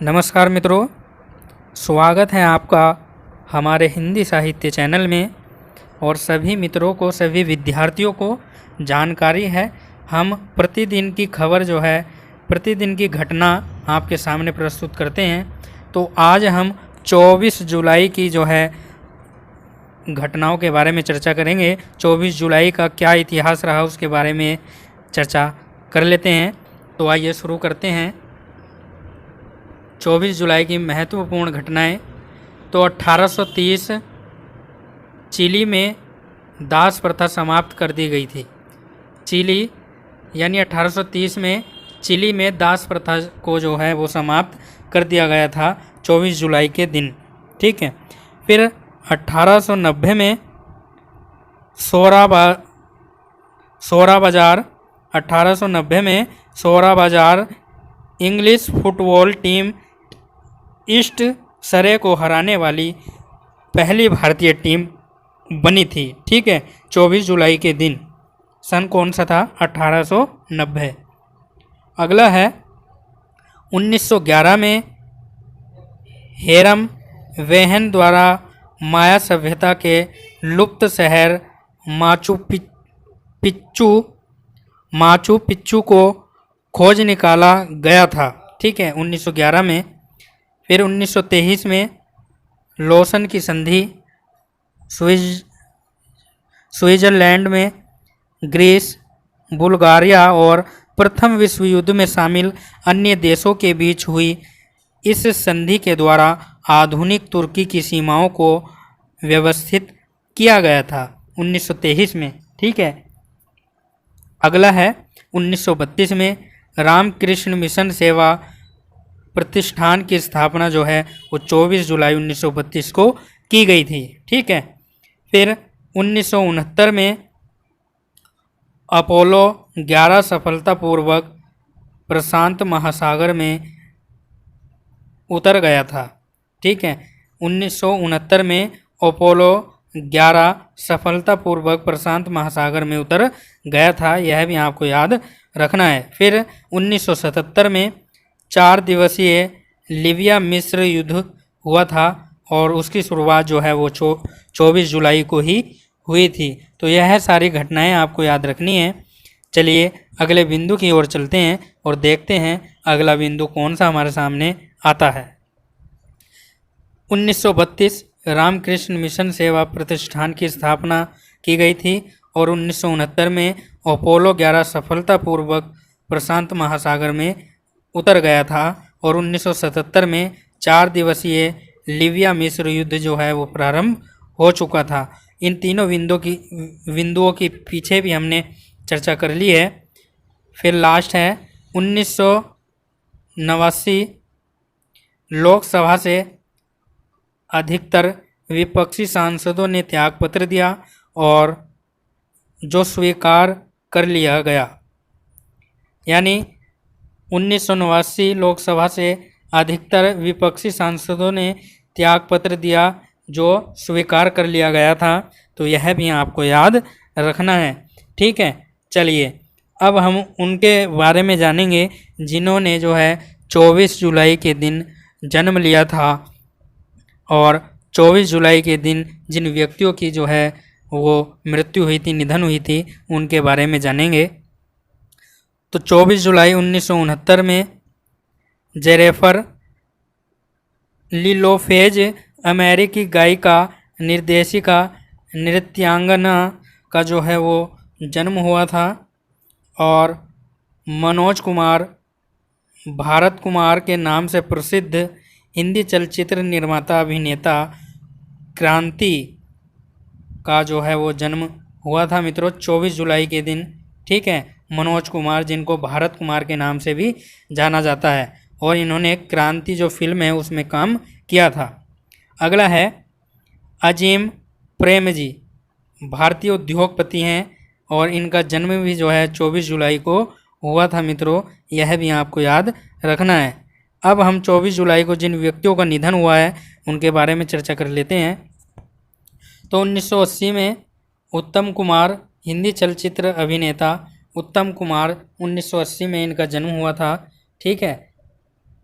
नमस्कार मित्रों, स्वागत है आपका हमारे हिंदी साहित्य चैनल में। और सभी मित्रों को, सभी विद्यार्थियों को जानकारी है, हम प्रतिदिन की खबर जो है, प्रतिदिन की घटना आपके सामने प्रस्तुत करते हैं। तो आज हम 24 जुलाई की जो है घटनाओं के बारे में चर्चा करेंगे। 24 जुलाई का क्या इतिहास रहा उसके बारे में चर्चा कर लेते हैं। तो आइए शुरू करते हैं। 24 जुलाई की महत्वपूर्ण घटनाएं। तो 1830 चिली में दास प्रथा समाप्त कर दी गई थी। चिली यानी 1830 में चिली में दास प्रथा को जो है वो समाप्त कर दिया गया था 24 जुलाई के दिन। ठीक है। फिर 1890 में सोहरा बाजार 1890 में सोहरा बाजार इंग्लिश फुटबॉल टीम ईस्ट सरे को हराने वाली पहली भारतीय टीम बनी थी। ठीक है, 24 जुलाई के दिन। सन कौन सा था? 1890। अगला है 1911 में हेरम वेहन द्वारा माया सभ्यता के लुप्त शहर माचू पिच्चू को खोज निकाला गया था। ठीक है, 1911 में। फिर 1923 में लोसन की संधि स्विट्जरलैंड में ग्रीस, बुल्गारिया और प्रथम विश्व युद्ध में शामिल अन्य देशों के बीच हुई। इस संधि के द्वारा आधुनिक तुर्की की सीमाओं को व्यवस्थित किया गया था 1923 में। ठीक है। अगला है 1932 में रामकृष्ण मिशन सेवा प्रतिष्ठान की स्थापना जो है वो 24 जुलाई 1932 को की गई थी। ठीक है। फिर 1969 में अपोलो 11 सफलतापूर्वक प्रशांत महासागर में उतर गया था। ठीक है, 1969 में अपोलो 11 सफलतापूर्वक प्रशांत महासागर में उतर गया था, यह भी आपको याद रखना है। फिर 1977 में 4 दिवसीय लीबिया मिस्र युद्ध हुआ था और उसकी शुरुआत जो है वो 24 जुलाई को ही हुई थी। तो यह सारी घटनाएं आपको याद रखनी है। चलिए अगले बिंदु की ओर चलते हैं और देखते हैं अगला बिंदु कौन सा हमारे सामने आता है। 1932 रामकृष्ण मिशन सेवा प्रतिष्ठान की स्थापना की गई थी और 1969 में अपोलो 11 सफलतापूर्वक प्रशांत महासागर में उतर गया था और 1977 में 4 दिवसीय लीबिया मिस्र युद्ध जो है वो प्रारंभ हो चुका था। इन तीनों बिंदुओं की पीछे भी हमने चर्चा कर ली है। फिर लास्ट है 1989 लोकसभा से अधिकतर विपक्षी सांसदों ने त्यागपत्र दिया और जो स्वीकार कर लिया गया। यानी 1989 लोकसभा से अधिकतर विपक्षी सांसदों ने त्यागपत्र दिया जो स्वीकार कर लिया गया था। तो यह भी आपको याद रखना है। ठीक है। चलिए अब हम उनके बारे में जानेंगे जिन्होंने जो है 24 जुलाई के दिन जन्म लिया था और 24 जुलाई के दिन जिन व्यक्तियों की जो है वो मृत्यु हुई थी, निधन हुई थी, उनके बारे में जानेंगे। तो 24 जुलाई 1969 में जेनिफर लिलोफेज अमेरिकी गायिका, निर्देशिका, नृत्यांगना का जो है वो जन्म हुआ था। और मनोज कुमार भारत कुमार के नाम से प्रसिद्ध हिंदी चलचित्र निर्माता, अभिनेता, क्रांति का जो है वो जन्म हुआ था मित्रों 24 जुलाई के दिन। ठीक है, मनोज कुमार, जिनको भारत कुमार के नाम से भी जाना जाता है, और इन्होंने क्रांति जो फिल्म है उसमें काम किया था। अगला है अजीम प्रेमजी, भारतीय उद्योगपति हैं और इनका जन्म भी जो है 24 जुलाई को हुआ था मित्रों, यह भी आपको याद रखना है। अब हम 24 जुलाई को जिन व्यक्तियों का निधन हुआ है उनके बारे में चर्चा कर लेते हैं। तो 1980 में उत्तम कुमार, हिंदी चलचित्र अभिनेता उत्तम कुमार, 1980 में इनका जन्म हुआ था। ठीक है।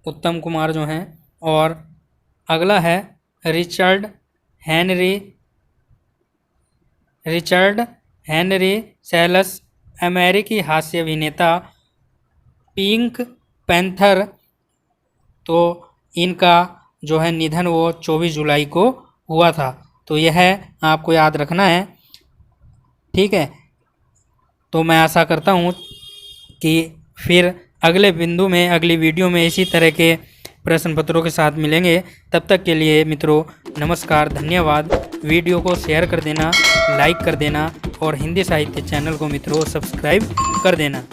उत्तम कुमार जो हैं। और अगला है रिचर्ड हेनरी सेल्स, अमेरिकी हास्य अभिनेता, पिंक पैंथर। तो इनका जो है निधन वो 24 जुलाई को हुआ था। तो यह आपको याद रखना है, ठीक है। तो मैं आशा करता हूँ कि फिर अगले बिंदु में, अगली वीडियो में इसी तरह के प्रश्न पत्रों के साथ मिलेंगे। तब तक के लिए मित्रों नमस्कार, धन्यवाद। वीडियो को शेयर कर देना, लाइक कर देना और हिंदी साहित्य चैनल को मित्रों सब्सक्राइब कर देना।